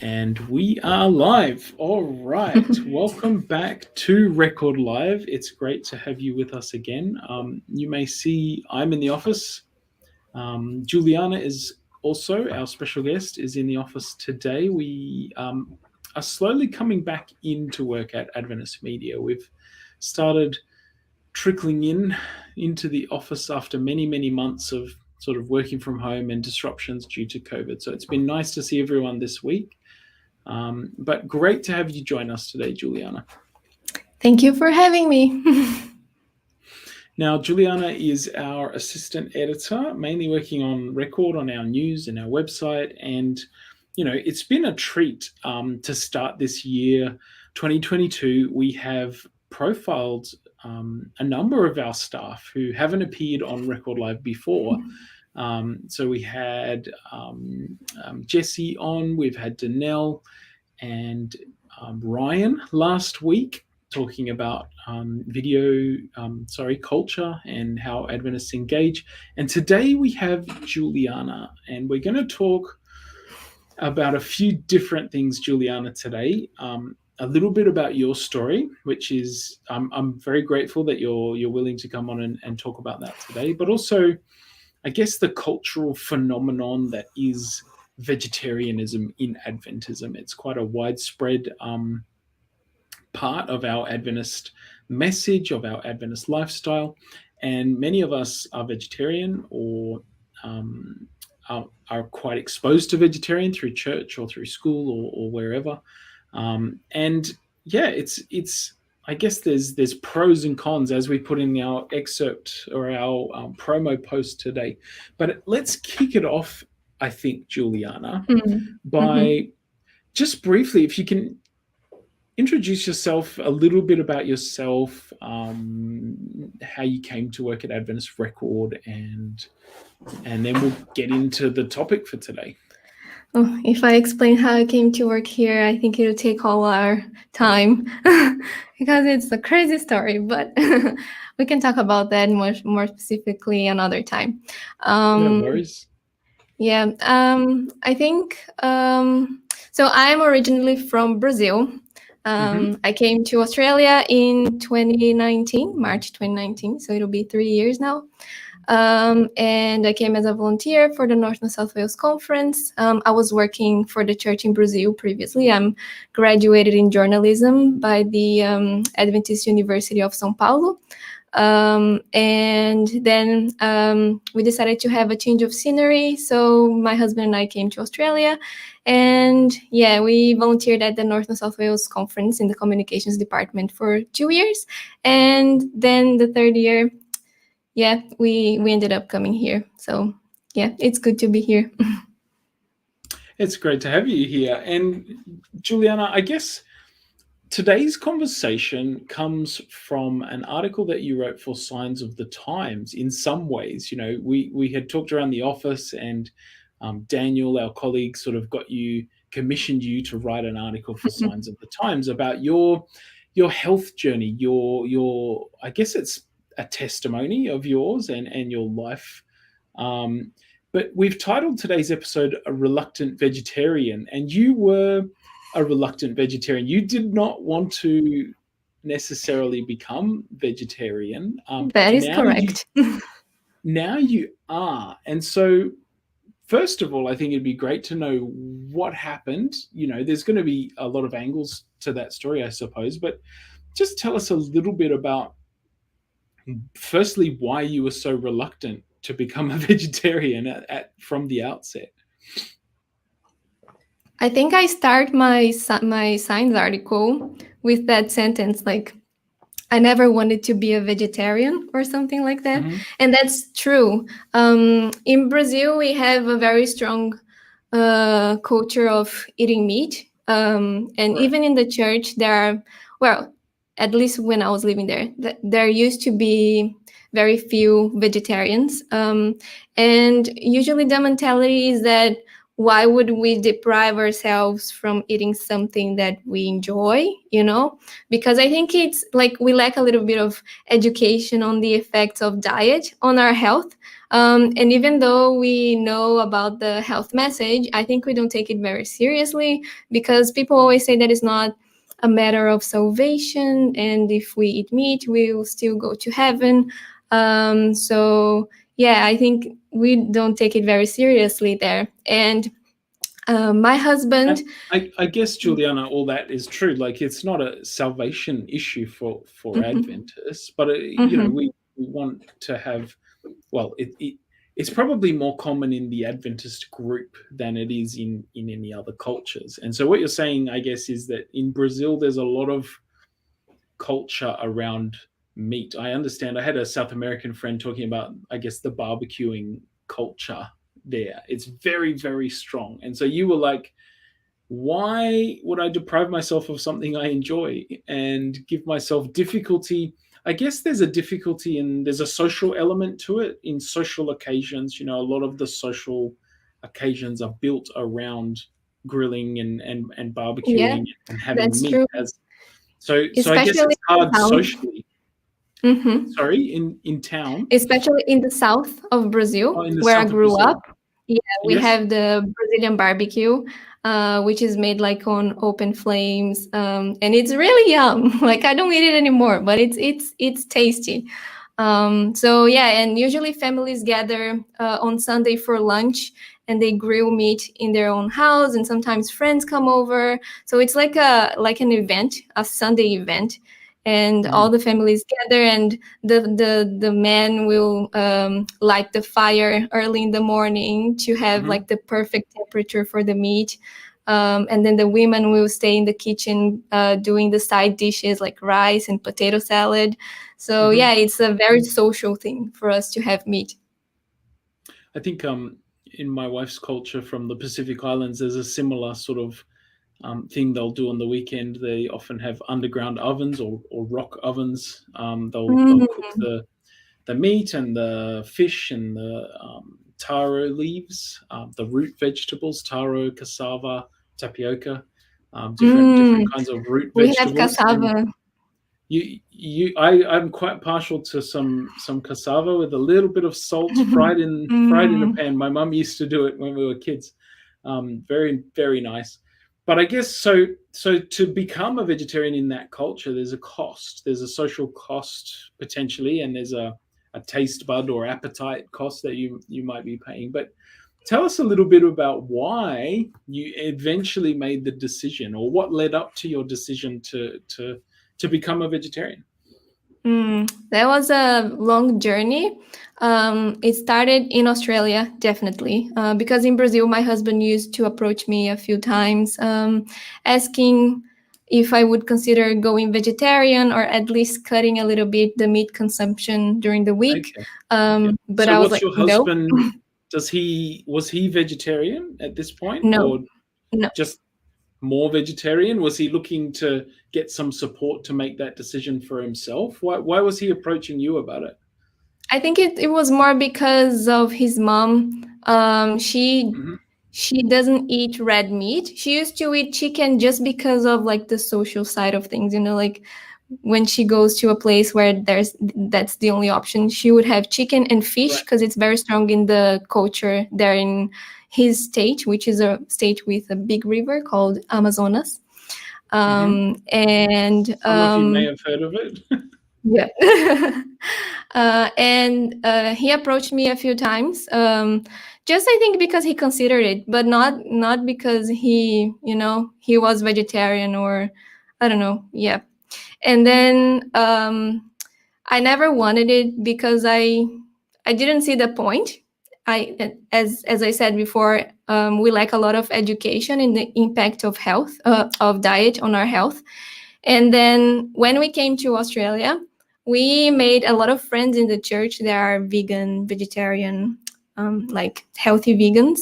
And we are live. All right. Welcome back to Record Live. It's great to have you with us again. You may see I'm in the office. Juliana is also our special guest, is in the office today. We are slowly coming back into work at Adventist Media. We've started trickling into the office after many months of sort of working from home and disruptions due to COVID. So it's been nice to see everyone this week. But great to have you join us today, Juliana. Thank you for having me. Now, Juliana is our assistant editor, mainly working on Record, on our news and our website. And, you know, it's been a treat to start this year, 2022. We have profiled a number of our staff who haven't appeared on Record Live before. So we had Jesse on, we've had Danelle and Ryan last week talking about culture and how Adventists engage. And today we have Juliana, and we're going to talk about a few different things, Juliana, today. A little bit about your story, which is I'm very grateful that you're willing to come on and talk about that today, but also I guess the cultural phenomenon that is vegetarianism in Adventism. It's quite a widespread part of our Adventist message, of our Adventist lifestyle, and many of us are vegetarian or are quite exposed to vegetarian through church or through school or wherever. And yeah, it's I guess there's pros and cons, as we put in our excerpt or our promo post today. But let's kick it off, I think, Juliana, by just briefly, if you can introduce yourself, a little bit about yourself, how you came to work at Adventist Record, and then we'll get into the topic for today. Oh, if I explain how I came to work here, I think it'll take all our time because it's a crazy story, but we can talk about that much more specifically another time. No worries. Yeah, I think, so I'm originally from Brazil. I came to Australia in 2019, March 2019, so it'll be 3 years now. And I came as a volunteer for the North and South Wales Conference. I was working for the church in Brazil previously. I'm graduated in journalism by the Adventist University of São Paulo. And then we decided to have a change of scenery. So my husband and I came to Australia. And yeah, we volunteered at the North and South Wales Conference in the communications department for 2 years. And then the third year, yeah, we ended up coming here. So yeah, it's good to be here. It's great to have you here. And Juliana, I guess today's conversation comes from an article that you wrote for Signs of the Times. In some ways, you know, we had talked around the office, and Daniel, our colleague, sort of commissioned you to write an article for Signs of the Times about your health journey, your I guess it's a testimony of yours and your life. But we've titled today's episode "A Reluctant Vegetarian," and you were a reluctant vegetarian. You did not want to necessarily become vegetarian. That is correct. Now you are. And so, first of all, I think it'd be great to know what happened. You know, there's going to be a lot of angles to that story, I suppose, but just tell us a little bit about, firstly, why you were so reluctant to become a vegetarian from the outset. I think I start my Signs article with that sentence, like, I never wanted to be a vegetarian or something like that. And that's true. In Brazil, we have a very strong culture of eating meat. And even in the church, there are, well, at least when I was living there used to be very few vegetarians. And usually the mentality is that why would we deprive ourselves from eating something that we enjoy, because I think it's like we lack a little bit of education on the effects of diet on our health. And even though we know about the health message, I think we don't take it very seriously, because people always say that it's not a matter of salvation, and if we eat meat, we will still go to heaven. So yeah, I think we don't take it very seriously there. And my husband. And I guess, Juliana, all that is true. Like, it's not a salvation issue for Mhm, Adventists, but mhm. we want to have. Well, it's probably more common in the Adventist group than it is in any other cultures. And so, what you're saying, I guess, is that in Brazil there's a lot of culture around meat. I understand. I had a South American friend talking about, I guess, the barbecuing culture there. It's very, very strong. And so you were like, why would I deprive myself of something I enjoy and give myself difficulty? I guess there's a difficulty, and there's a social element to it in social occasions. A lot of the social occasions are built around grilling and Yeah, barbecuing and having that's meat true. as so I guess Especially it's in the hard south. socially. Mhm. Sorry, in town. Especially in the south of Oh, Brazil, in the where I south of grew up. Brazil. Yeah, we Yes. have the Brazilian barbecue, which is made like on open flames, and it's really yum. Like I don't eat it anymore, but it's tasty. So yeah, and usually families gather on Sunday for lunch, and they grill meat in their own house, and sometimes friends come over. So it's like an event, a Sunday event, and all Mhm. the families gather, and the men will light the fire early in the morning to have Mhm. like the perfect temperature for the meat. And then the women will stay in the kitchen doing the side dishes like rice and potato salad. So Mhm. yeah, it's a very social thing for us to have meat. I think in my wife's culture from the Pacific Islands, there's a similar sort of thing they'll do on the weekend. They often have underground ovens or rock ovens. They'll Mm, cook the meat and the fish and the taro leaves, the root vegetables, taro, cassava, tapioca, different mm. kinds of root We have vegetables. And cassava. I'm quite partial to some cassava with a little bit of salt, fried in a Mm, pan. My mum used to do it when we were kids. Very, very nice. But I guess so to become a vegetarian in that culture, there's a cost. There's a social cost potentially, and there's a taste bud or appetite cost that you might be paying. But tell us a little bit about why you eventually made the decision, or what led up to your decision to become a vegetarian. that was a long journey. It started in Australia, definitely, because in Brazil, my husband used to approach me a few times, asking if I would consider going vegetarian or at least cutting a little bit the meat consumption during the week. Okay. Yeah. But So I was what's like, your no, husband? Was he vegetarian at this point, no, or no. just more vegetarian? Was he looking to get some support to make that decision for himself? Why was he approaching you about it? I think it was more because of his mom. Hmm. She doesn't eat red meat. She used to eat chicken just because of like the social side of things, like when she goes to a place where that's the only option, she would have chicken and fish Right. because it's very strong in the culture there in his state, which is a state with a big river called Amazonas. Hmm. And Some of you may have heard of it. yeah. And he approached me a few times, just I think because he considered it, but not because he was vegetarian or I don't know. Yeah. And then I never wanted it because I didn't see the point. As I said before, we lack a lot of education in the impact of health of diet on our health. And then when we came to Australia, we made a lot of friends in the church that are vegan, vegetarian, like healthy vegans.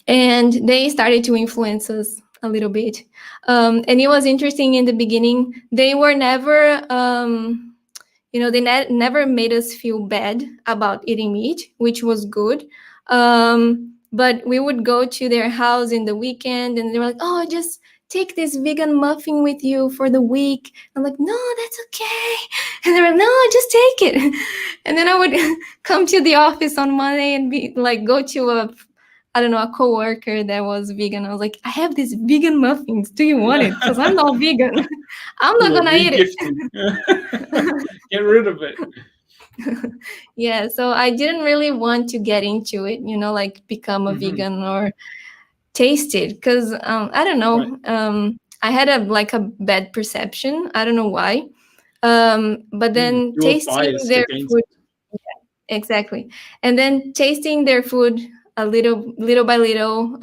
And they started to influence us a little bit. And it was interesting in the beginning. They were never, never made us feel bad about eating meat, which was good. But we would go to their house in the weekend, and they were like, "Oh, just take this vegan muffin with you for the week." I'm like, "No, that's okay." And they were like, "No, just take it." And then I would come to the office on Monday and be like, go to a coworker that was vegan. I was like, "I have these vegan muffins. Do you want it? Because I'm not vegan. I'm not gonna eat it." Get rid of it. Yeah, so I didn't really want to get into it, like become a Mhm. vegan or taste it, because I don't know. Right. I had a bad perception. I don't know why. But then You were tasting biased their against food, it. exactly, and then tasting their food a little by little,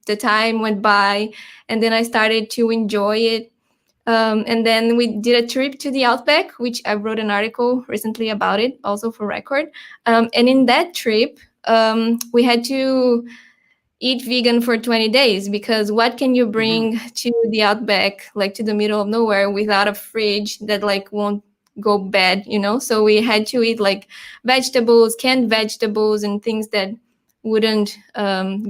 the time went by, and then I started to enjoy it. And then we did a trip to the Outback, which I wrote an article recently about it, also for record. And in that trip, we had to eat vegan for 20 days, because what can you bring to the Outback, like to the middle of nowhere, without a fridge that like won't go bad, So we had to eat like vegetables, canned vegetables, and things that wouldn't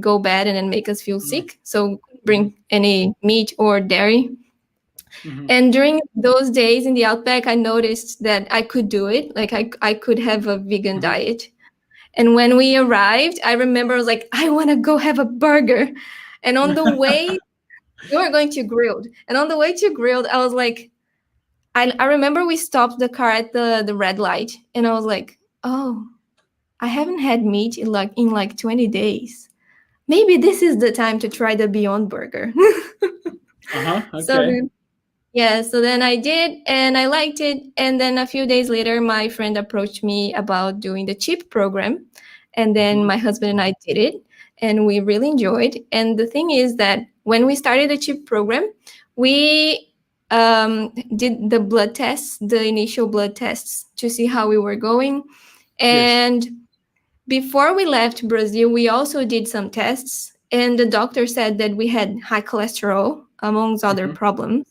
go bad and then make us feel Mhm. sick. So bring any meat or dairy. Mhm. And during those days in the Outback, I noticed that I could do it. Like I could have a vegan Mhm. diet. And when we arrived, I remember I was like, I want to go have a burger. And on the way, we were going to Grilled. And on the way to Grilled, I was like, I remember we stopped the car at the red light. And I was like, oh, I haven't had meat in like 20 days. Maybe this is the time to try the Beyond Burger. So Okay. then Yeah, so then I did, and I liked it. And then a few days later, my friend approached me about doing the CHIP program. And then Mhm. my husband and I did it, and we really enjoyed. And the thing is that when we started the CHIP program, we did the blood tests, the initial blood tests, to see how we were going. Yes. And before we left Brazil, we also did some tests, and the doctor said that we had high cholesterol, amongst other Mhm. problems.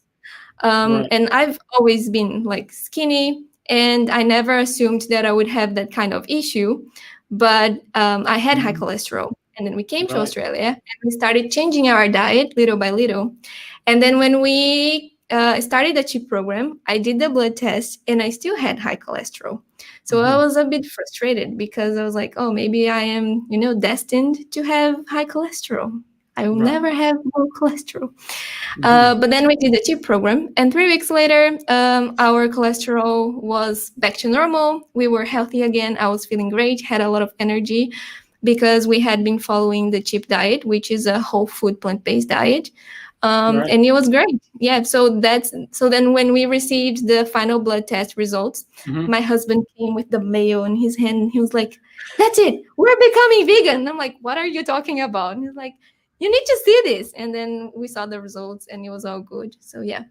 Right. And I've always been like skinny, and I never assumed that I would have that kind of issue. But I had high Mhm. cholesterol. And then we came to Right. Australia, and we started changing our diet little by little. And then when we started the CHIP program, I did the blood test, and I still had high cholesterol. So I Mhm. was a bit frustrated, because I was like, oh, maybe I am, destined to have high cholesterol. I will Right. never have low cholesterol. Mhm. But then we did the CHIP program, and 3 weeks later, our cholesterol was back to normal. We were healthy again. I was feeling great, had a lot of energy, because we had been following the CHIP diet, which is a whole food plant-based diet. Right. And it was great. Yeah. So then when we received the final blood test results, Mhm. my husband came with the mayo in his hand. He was like, "That's it. We're becoming vegan." And I'm like, "What are you talking about?" And he's like, "You need to see this." And then we saw the results, and it was all good. So yeah,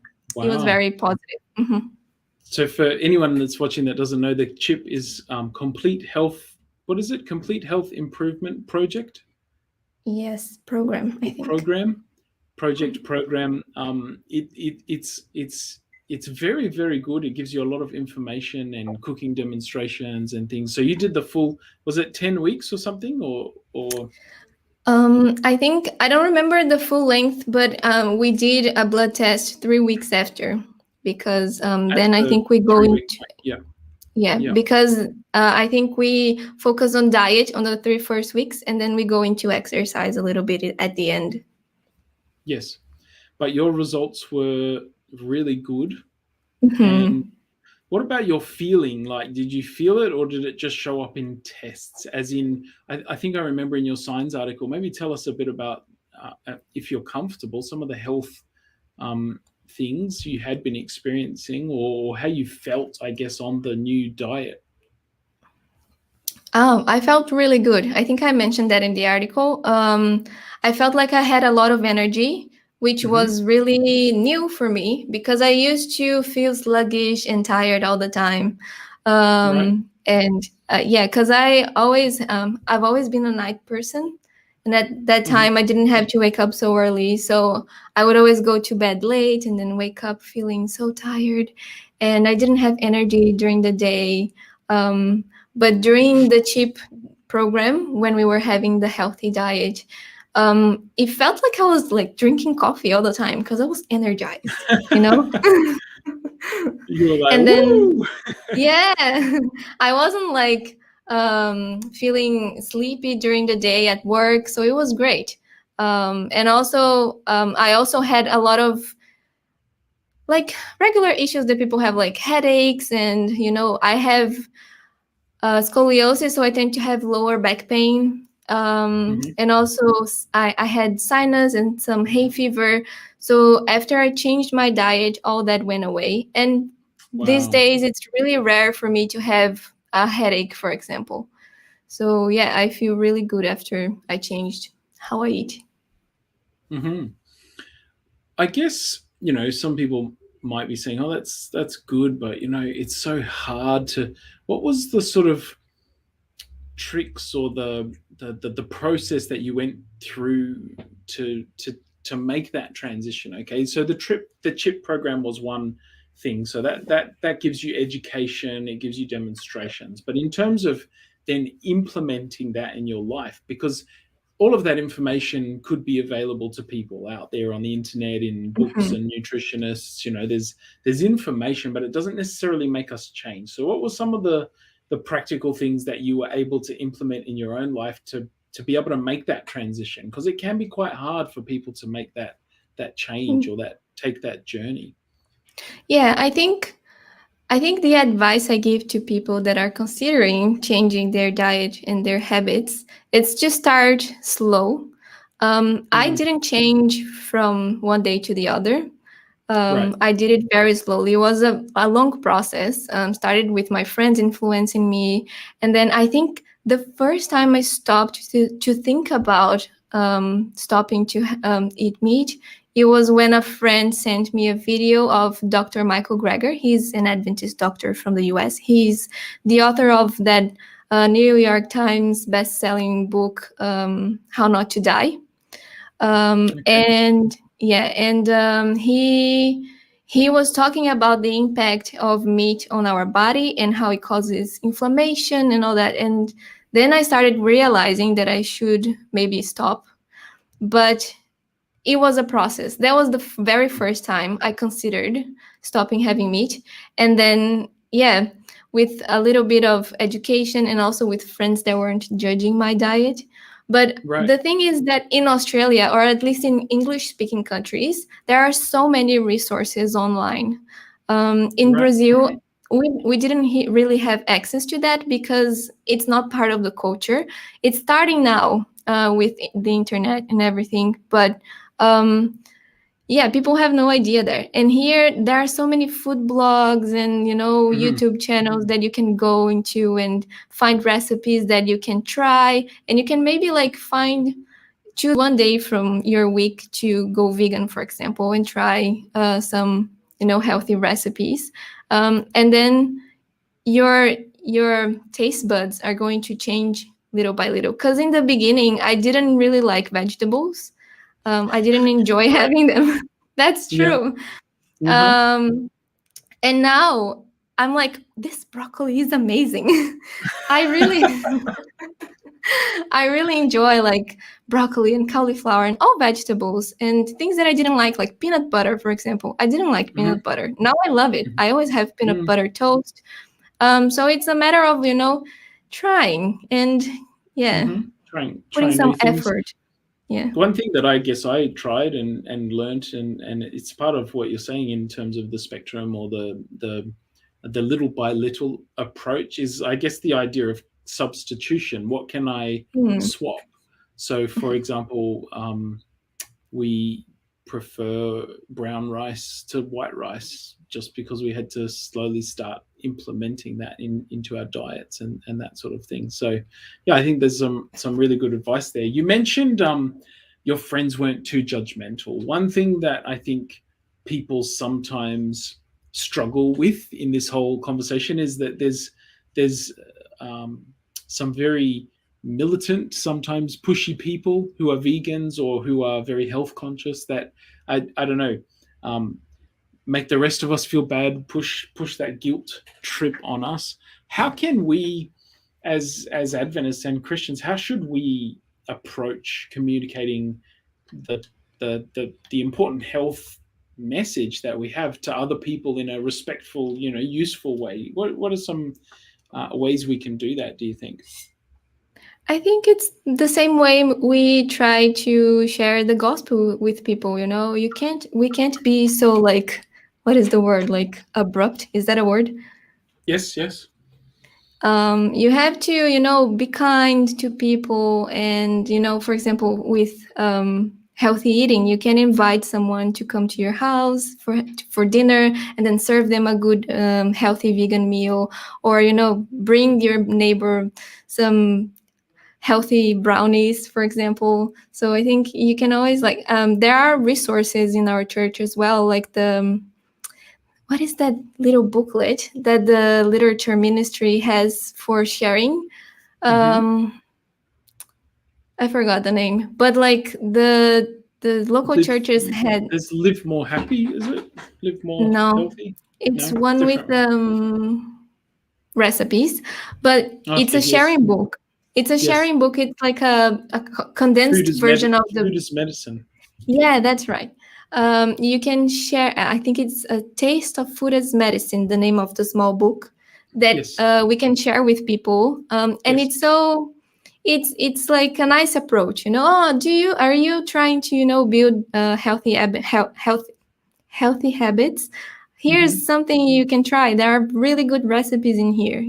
it was Wow. very positive. Mhm. So for anyone that's watching that doesn't know, the CHIP is complete health. What is it? Complete Health Improvement Project Yes, program, I or think. program? Project program. It's very very good. It gives you a lot of information and cooking demonstrations and things. So you did the full. Was it 10 weeks or something or I think I don't remember the full length, but we did a blood test 3 weeks after, because at then I the think we go 3 week? into, Yeah. yeah, Yeah. because I think we focus on diet on the 3 first weeks, and then we go into exercise a little bit at the end. Yes. But your results were really good. And Mhm. what about your feeling? Like, did you feel it or did it just show up in tests? As in, I think I remember in your science article, maybe tell us a bit about, if you're comfortable, some of the health um, things you had been experiencing or how you felt, I guess, on the new diet. Oh, I felt really good. I think I mentioned that in the article. I felt like I had a lot of energy, which Mm-hmm. was really new for me, because I used to feel sluggish and tired all the time. Right. And yeah, because I've always been a night person. And at that Mm-hmm. time, I didn't have to wake up so early. So I would always go to bed late and then wake up feeling so tired. And I didn't have energy during the day. Um, but during the CHIP program when we were having the healthy diet, it felt like I was like drinking coffee all the time because I was energized, you know? You were like, And then, woo! yeah, I wasn't like feeling sleepy during the day at work. So it was great. And also, I also had a lot of like regular issues that people have, like headaches. And, I have scoliosis, so I tend to have lower back pain. Mhm. And also, I had sinus and some hay fever. So after I changed my diet, all that went away. And these Wow. days, it's really rare for me to have a headache, for example. So yeah, I feel really good after I changed how I eat. Hmm. I guess, some people might be saying, "Oh, that's good," but it's so hard to. What was the sort of tricks or the process that you went through to to to make that transition? Okay, so the chip program was one thing, so that gives you education, it gives you demonstrations, but in terms of then implementing that in your life, because all of that information could be available to people out there on the internet, in books Mhm. and nutritionists. There's information, but it doesn't necessarily make us change. So what were some of the practical things that you were able to implement in your own life to be able to make that transition? Because it can be quite hard for people to make that change or that take that journey. Yeah, I think the advice I give to people that are considering changing their diet and their habits, it's to start slow. I Mm, didn't change from one day to the other. right. I did it very slowly. It was a long process. Started with my friends influencing me. And then I think the first time I stopped to think about stopping to eat meat, it was when a friend sent me a video of Dr. Michael Greger. He's an Adventist doctor from the US. He's the author of that New York Times best-selling book, How Not to Die. Okay. And yeah, and he was talking about the impact of meat on our body and how it causes inflammation and all that. And then I started realizing that I should maybe stop, but it was a process. That was the very first time I considered stopping having meat. And then, yeah, with a little bit of education and also with friends that weren't judging my diet. But Right. the thing is that in Australia, or at least in English speaking countries, there are so many resources online. In Right. Brazil, we didn't really have access to that because it's not part of the culture. It's starting now with the internet and everything. But um, yeah, people have no idea there. And here there are so many food blogs and Mhm. YouTube channels that you can go into and find recipes that you can try, and you can maybe like find choose one day from your week to go vegan, for example, and try some healthy recipes, and then your taste buds are going to change little by little. Because in the beginning, I didn't really like vegetables. I didn't enjoy Right. having them. That's Yeah. true. Hmm. Um, and now I'm like, this broccoli is amazing. I really, I really enjoy like broccoli and cauliflower and all vegetables and things that I didn't like peanut butter, for example. I didn't like Hmm. peanut butter. Now I love it. I always have peanut Hmm. butter toast. So it's a matter of trying and yeah, Hmm. Trying putting some new things. effort. Yeah. One thing that I guess I tried and learnt, and it's part of what you're saying in terms of the spectrum or the little by little approach, is I guess the idea of substitution. What can I Mm. swap? So, for example, we prefer brown rice to white rice just because we had to slowly start implementing that into our diets and that sort of thing. So yeah, I think there's some really good advice there. You mentioned your friends weren't too judgmental. One thing that I think people sometimes struggle with in this whole conversation is that there's um, some very militant, sometimes pushy people who are vegans or who are very health conscious that I don't know, um, make the rest of us feel bad, push that guilt trip on us. How can we as Adventists and Christians, how should we approach communicating the the important health message that we have to other people in a respectful, useful way? What are some ways we can do that, do you think? I think it's the same way we try to share the gospel with people, we can't be so like, what is the word? Like abrupt. Is that a word? Yes, yes. You have to, be kind to people. And, for example, with healthy eating, you can invite someone to come to your house for dinner and then serve them a good, healthy vegan meal. Or, bring your neighbor some healthy brownies, for example. So I think you can always there are resources in our church as well, like what is that little booklet that the literature ministry has for sharing? Mm-hmm. I forgot the name, but like the local Live, churches had. there's Live More Happy, is it? Live More No, Healthy? it's No, one with different one. recipes, but it's Okay, a yes, sharing book. It's a yes. sharing book. It's like a condensed version of the. Food is medicine. Yeah, that's right. You can share. I think it's A Taste of Food as Medicine, the name of the small book that Yes, we can share with people. And yes. it's like a nice approach. Oh, are you trying to build healthy habits? Mm-hmm. Here's something you can try. There are really good recipes in here.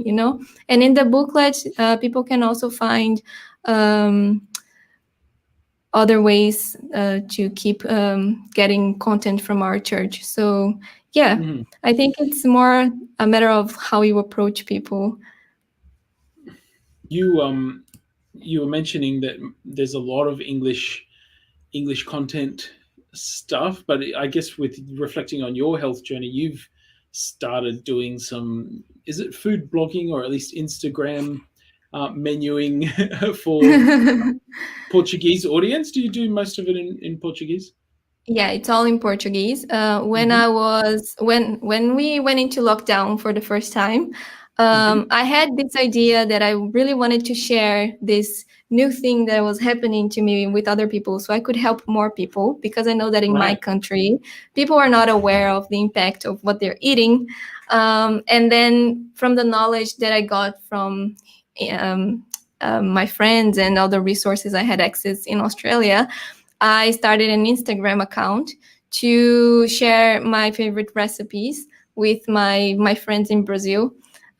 And in the booklet, people can also find. Other ways to keep getting content from our church. So, yeah, Mm-hmm. I think it's more a matter of how you approach people. You you were mentioning that there's a lot of English content stuff, but I guess with reflecting on your health journey, you've started doing some, is it food blogging or at least Instagram menuing for Portuguese audience? Do you do most of it in Portuguese? Yeah, it's all in Portuguese. Mm-hmm. When we went into lockdown for the first time, Mm-hmm. I had this idea that I really wanted to share this new thing that was happening to me with other people, so I could help more people. Because I know that in my Right. country, people are not aware of the impact of what they're eating. And then from the knowledge that I got from um, my friends and other resources I had access in Australia, I started an Instagram account to share my favorite recipes with my friends in Brazil.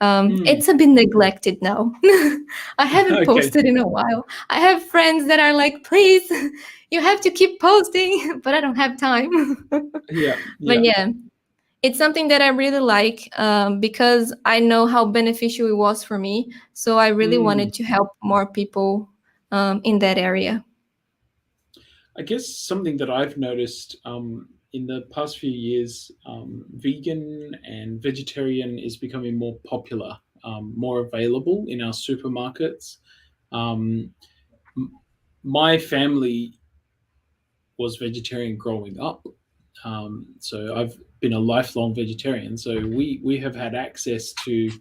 Mm. It's a bit neglected now. I haven't Okay. posted in a while. I have friends that are like, please, you have to keep posting, but I don't have time. Yeah. But Yeah. yeah, it's something that I really like because I know how beneficial it was for me. So I really Mm. wanted to help more people in that area. I guess something that I've noticed in the past few years, vegan and vegetarian is becoming more popular, more available in our supermarkets. Um, my family was vegetarian growing up, so I've been a lifelong vegetarian. So we have had access to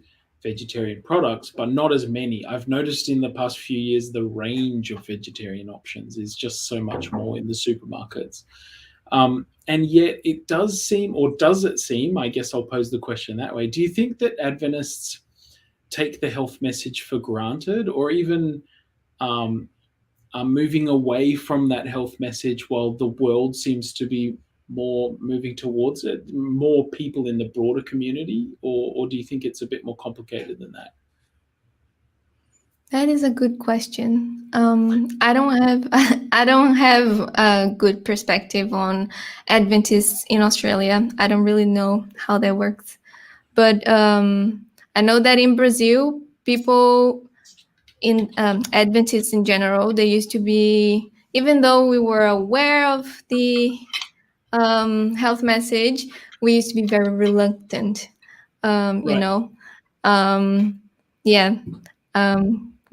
vegetarian products, but not as many. I've noticed in the past few years the range of vegetarian options is just so much more in the supermarkets. And yet it does seem, or does it seem, I guess I'll pose the question that way. Do you think that Adventists take the health message for granted, or even um, are moving away from that health message while the world seems to be more moving towards it, more people in the broader community, or do you think it's a bit more complicated than that? That is a good question. I don't have I don't have a good perspective on Adventists in Australia. I don't really know how that works, but I know that in Brazil, people in Adventists in general, they used to be, even though we were aware of the health message, we used to be very reluctant. Um, you Right. know, um, yeah,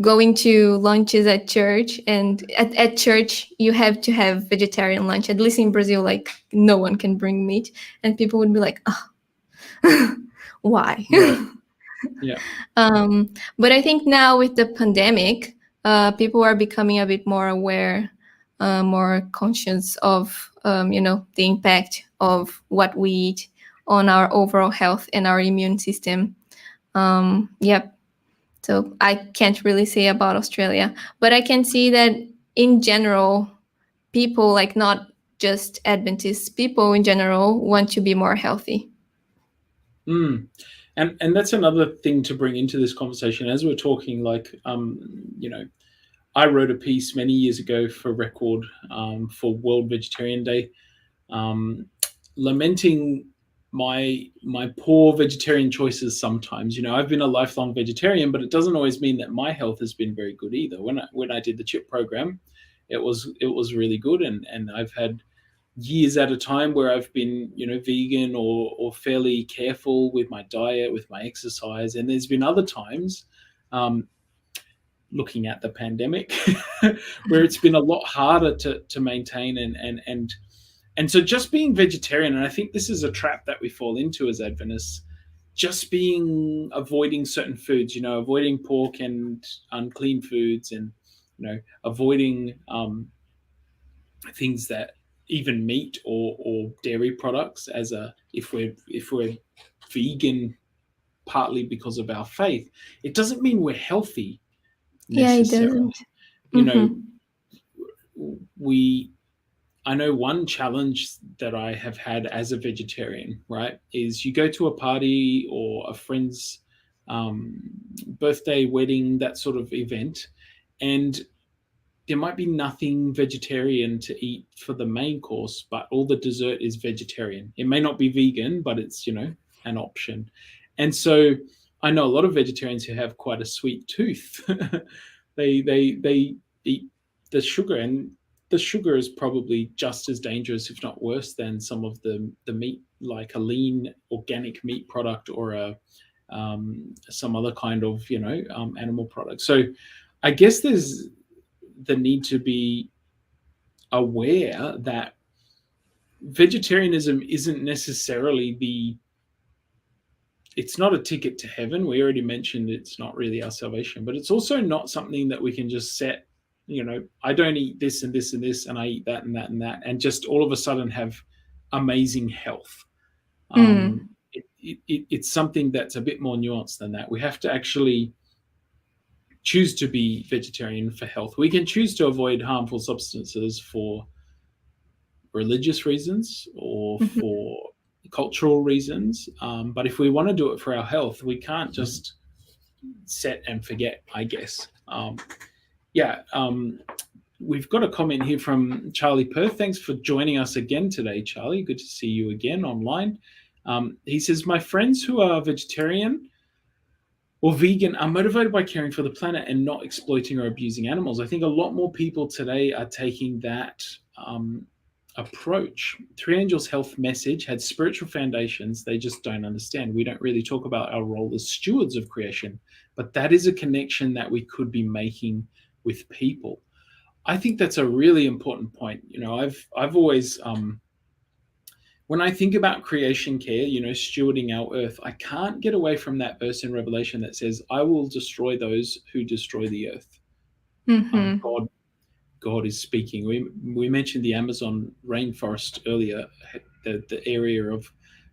going to lunches at church, and at church you have to have vegetarian lunch. At least in Brazil, like no one can bring meat, and people would be like, oh, why? Right. Yeah. But I think now with the pandemic, people are becoming a bit more aware, more conscious of, the impact of what we eat on our overall health and our immune system. Yep. So I can't really say about Australia, but I can see that in general, people, like not just Adventists, people in general want to be more healthy. Mm. And that's another thing to bring into this conversation as we're talking. Like, I wrote a piece many years ago for Record, for World Vegetarian Day, um, lamenting my poor vegetarian choices. Sometimes, I've been a lifelong vegetarian, but it doesn't always mean that my health has been very good either. When I did the CHIP program, it was really good, and I've had years at a time where I've been, vegan or fairly careful with my diet, with my exercise. And there's been other times, um, looking at the pandemic, where it's been a lot harder to maintain and so just being vegetarian, and I think this is a trap that we fall into as Adventists, just being avoiding certain foods, avoiding pork and unclean foods, and avoiding things that even meat or dairy products, as a if we're vegan partly because of our faith, it doesn't mean we're healthy Yeah, it necessarily. doesn't. You know, Mm-hmm. we I know one challenge that I have had as a vegetarian, right, is you go to a party or a friend's um, birthday, wedding, that sort of event, and there might be nothing vegetarian to eat for the main course, but all the dessert is vegetarian. It may not be vegan, but it's, an option. And so I know a lot of vegetarians who have quite a sweet tooth. They eat the sugar, and the sugar is probably just as dangerous, if not worse, than some of the meat, like a lean organic meat product, or some other kind of animal product. So I guess there's the need to be aware that vegetarianism isn't necessarily it's not a ticket to heaven. We already mentioned it's not really our salvation, but it's also not something that we can just set, I don't eat this and this and this, and I eat that and that and that, and just all of a sudden have amazing health. Mm. It's something that's a bit more nuanced than that. We have to actually choose to be vegetarian for health. We can choose to avoid harmful substances for religious reasons or Mm-hmm. for cultural reasons. But if we want to do it for our health, we can't just set and forget, I guess. Yeah. We've got a comment here from Charlie Perth. Thanks for joining us again today, Charlie. Good to see you again online. He says, my friends who are vegetarian or vegan are motivated by caring for the planet and not exploiting or abusing animals. I think a lot more people today are taking that approach. Three Angels' health message had spiritual foundations they just don't understand. We don't really talk about our role as stewards of creation, but that is a connection that we could be making with people. I think that's a really important point. I've always when I think about creation care, stewarding our earth, I can't get away from that verse in Revelation that says, I will destroy those who destroy the earth. Mm-hmm. God is speaking. We mentioned the Amazon rainforest earlier, the area of,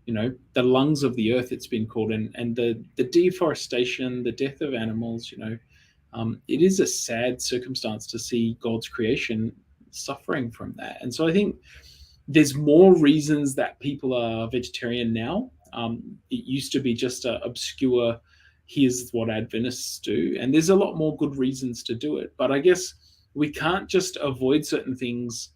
the lungs of the earth, it's been called, and the deforestation, the death of animals. It is a sad circumstance to see God's creation suffering from that. And so I think there's more reasons that people are vegetarian now. It used to be just a obscure, here's what Adventists do, and there's a lot more good reasons to do it. But I guess we can't just avoid certain things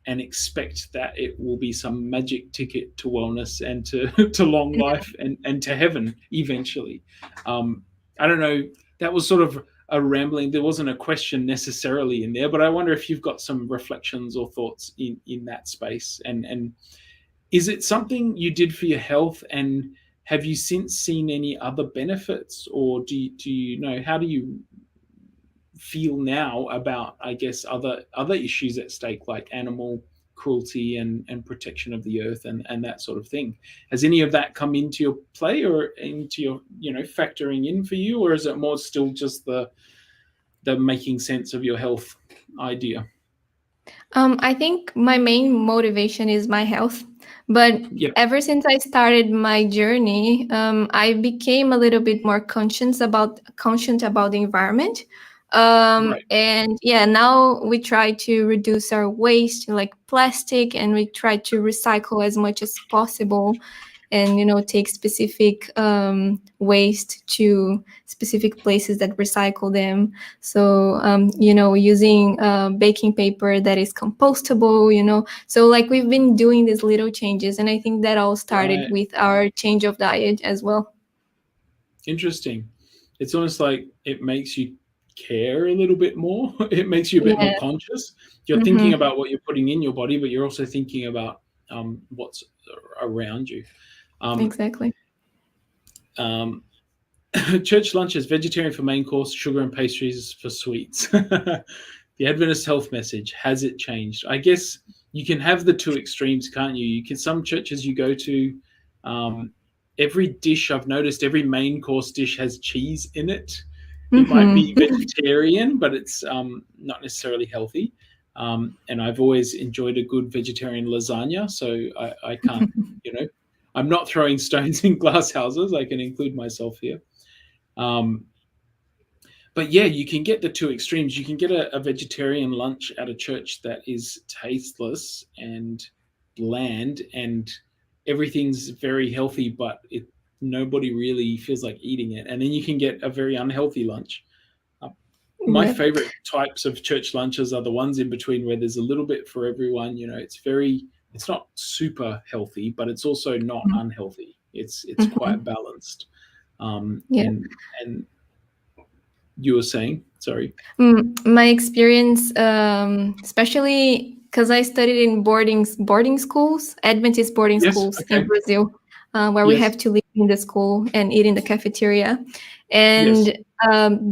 and expect that it will be some magic ticket to wellness and to, to long life and to heaven eventually. I don't know. That was sort of a rambling. There wasn't a question necessarily in there, but I wonder if you've got some reflections or thoughts in that space. And is it something you did for your health, and have you since seen any other benefits, or do you know, how do you feel now about, I guess, other issues at stake, like animal cruelty and protection of the earth and that sort of thing. Has any of that come into your play or into your factoring in for you, or is it more still just the making sense of your health idea? I think my main motivation is my health, but Yep. ever since I started my journey, I became a little bit more conscious about the environment. Right. And yeah, now we try to reduce our waste, like plastic, and we try to recycle as much as possible, and take specific waste to specific places that recycle them. So using baking paper that is compostable. So like we've been doing these little changes, and I think that all started Right. with our change of diet as well. Interesting. It's almost like it makes you care a little bit more. It makes you a bit more Yeah. conscious. You're thinking Mm-hmm. about what you're putting in your body, but you're also thinking about what's around you. Um, Exactly. um, Church lunches: vegetarian for main course, sugar and pastries for sweets. The Adventist health message, has it changed? I guess you can have the two extremes, can't you? You can, some churches you go to, um, every dish, I've noticed every main course dish has cheese in it. It might be Mm-hmm. vegetarian, but it's not necessarily healthy. And I've always enjoyed a good vegetarian lasagna, so I can't, you know, I'm not throwing stones in glass houses. I can include myself here. Um, but yeah, you can get the two extremes. You can get a vegetarian lunch at a church that is tasteless and bland, and everything's very healthy, but nobody really feels like eating it. And then you can get a very unhealthy lunch. Uh, my Yep. favorite types of church lunches are the ones in between where there's a little bit for everyone. It's not super healthy, but it's also not unhealthy. It's quite Mm-hmm. balanced. Yeah. And you were saying, sorry. My experience, especially because I studied in boarding schools, Adventist boarding Yes. schools in Okay. Brazil, where we Yes. have to live in the school and eat in the cafeteria, Yes. and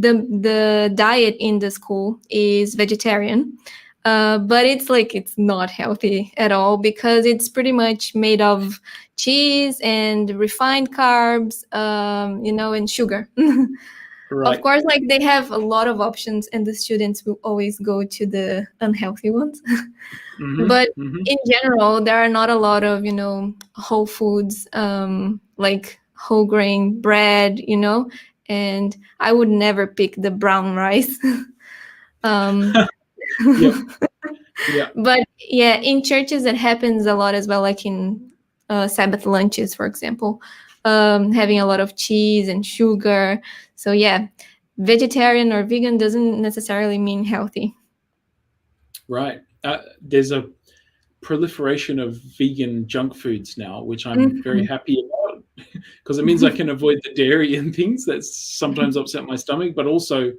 the diet in the school is vegetarian. But it's not healthy at all because it's pretty much made of cheese and refined carbs, and sugar. Of Right. course, like they have a lot of options, and the students will always go to the unhealthy ones. Mm-hmm. But Mm-hmm. in general, there are not a lot of, whole foods, like whole grain bread, and I would never pick the brown rice. um, Yep. Yeah. but yeah, in churches, it happens a lot as well, like in Sabbath lunches, for example, having a lot of cheese and sugar. So yeah, vegetarian or vegan doesn't necessarily mean healthy. Right. There's a proliferation of vegan junk foods now, which I'm very Mhm, happy about because it means I can avoid the dairy and things that sometimes upset my stomach, but also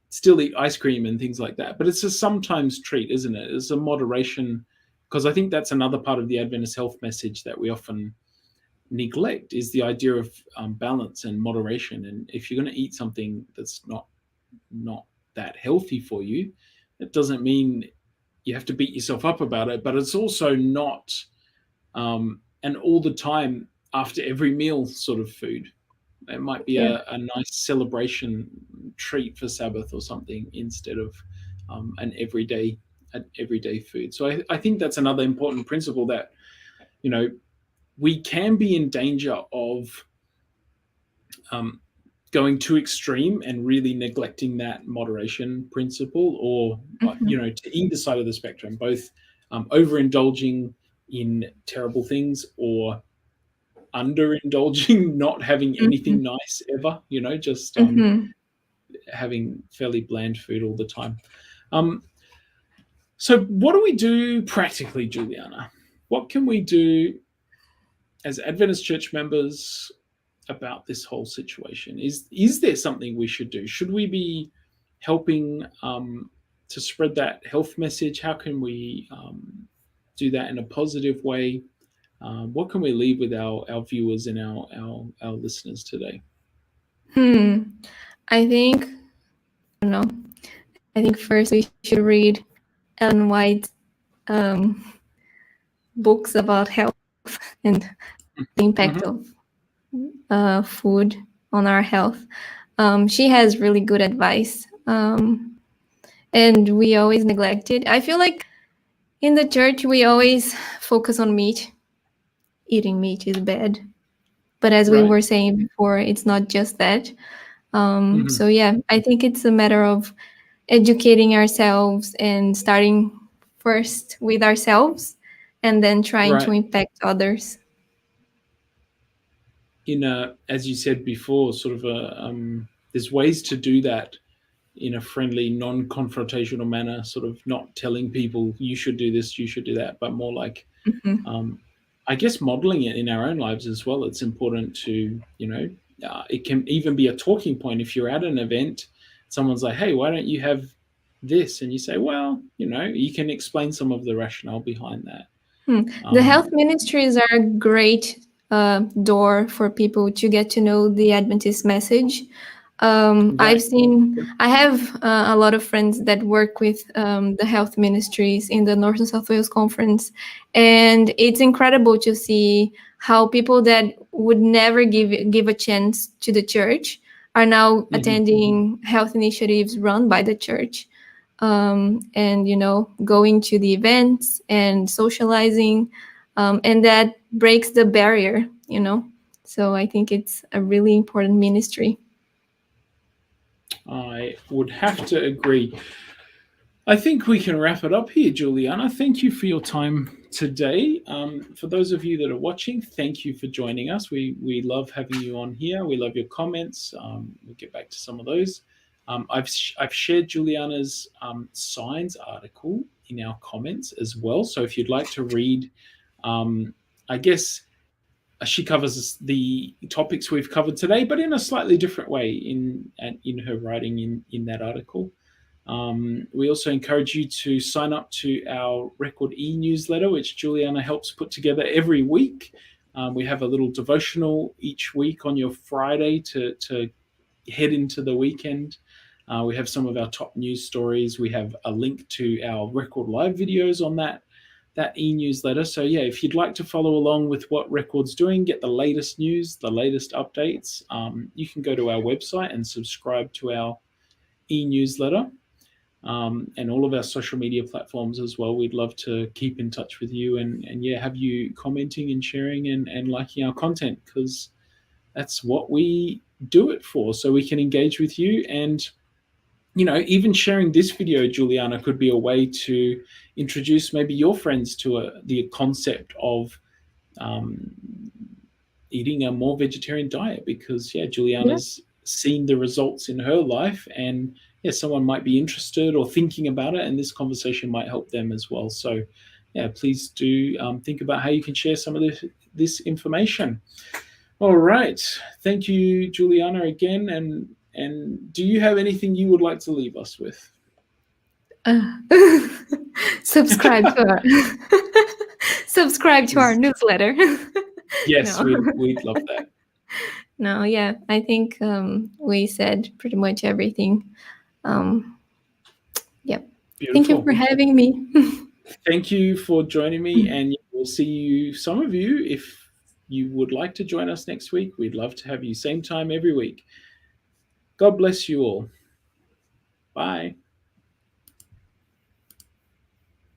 still eat ice cream and things like that. But it's a sometimes treat, isn't it? It's a moderation, because I think that's another part of the Adventist health message that we often neglect is the idea of balance and moderation. And if you're going to eat something that's not that healthy for you, it doesn't mean you have to beat yourself up about it. But it's also not an all the time after every meal sort of food. It might be yeah. a nice celebration treat for Sabbath or something instead of an everyday food. So I think that's another important principle that you know we can be in danger of um, going too extreme and really neglecting that moderation principle, or Mhm, to either side of the spectrum, both overindulging in terrible things or underindulging, not having mhm, anything nice ever. Just mhm. having fairly bland food all the time. Um, so, what do we do practically, Juliana? What can we do as Adventist church members about this whole situation? Is there something we should do? Should we be helping to spread that health message? How can we do that in a positive way? What can we leave with our viewers and our listeners today? Hmm. I think, I don't know. I think first we should read Ellen White's um, books about health and the impact Mm-hmm. of food on our health. She has really good advice, and we always neglect it. I feel like in the church we always focus on meat. Eating meat is bad, but as we Right. were saying before, it's not just that. Mm-hmm. So yeah, I think it's a matter of educating ourselves and starting first with ourselves and then trying to Right. impact others. In a, as you said before, sort of a there's ways to do that in a friendly, non-confrontational manner, sort of not telling people you should do this, you should do that, but more like, Mhm. um, I guess, modeling it in our own lives as well. It's important to, it can even be a talking point if you're at an event. Someone's like, "Hey, why don't you have this?" And you say, "Well, you can explain some of the rationale behind that." The health Um, ministries are a great door for people to get to know the Adventist message. right. I have a lot of friends that work with the health ministries in the North and South Wales Conference, and it's incredible to see how people that would never give a chance to the church are now Mhm. attending health initiatives run by the church, and going to the events and socializing, and that breaks the barrier. So I think it's a really important ministry. I would have to agree. I think we can wrap it up here, Juliana. Thank you for your time today. For those of you that are watching, thank you for joining us. We love having you on here. We love your comments. We'll get back to some of those. I've shared Juliana's signs article in our comments as well. So if you'd like to read, I guess she covers the topics we've covered today, but in a slightly different way in her writing in that article. We also encourage you to sign up to our Record e-newsletter, which Juliana helps put together every week. We have a little devotional each week on your Friday to head into the weekend. We have some of our top news stories. We have a link to our Record Live videos on that e-newsletter. So yeah, if you'd like to follow along with what Record's doing, get the latest news, the latest updates, you can go to our website and subscribe to our e-newsletter, and all of our social media platforms as well. We'd love to keep in touch with you and yeah, have you commenting and sharing and liking our content, because that's what we do it for, so we can engage with you. And even sharing this video, Juliana, could be a way to introduce maybe your friends to the concept of um, eating a more vegetarian diet, because yeah, Yeah. Juliana's seen the results in her life, and yeah, someone might be interested or thinking about it, and this conversation might help them as well. So yeah, please do think about how you can share some of this information. All right, thank you, Juliana, again. And do you have anything you would like to leave us with? Uh, subscribe to our subscribe to our newsletter. Yes, No. we'd love that. No, yeah, I think we said pretty much everything. Um, yep. Thank you for Beautiful. having me. Thank you for joining me, and we'll see you, some of you, if you would like to join us next week. We'd love to have you same time every week. God bless you all. Bye.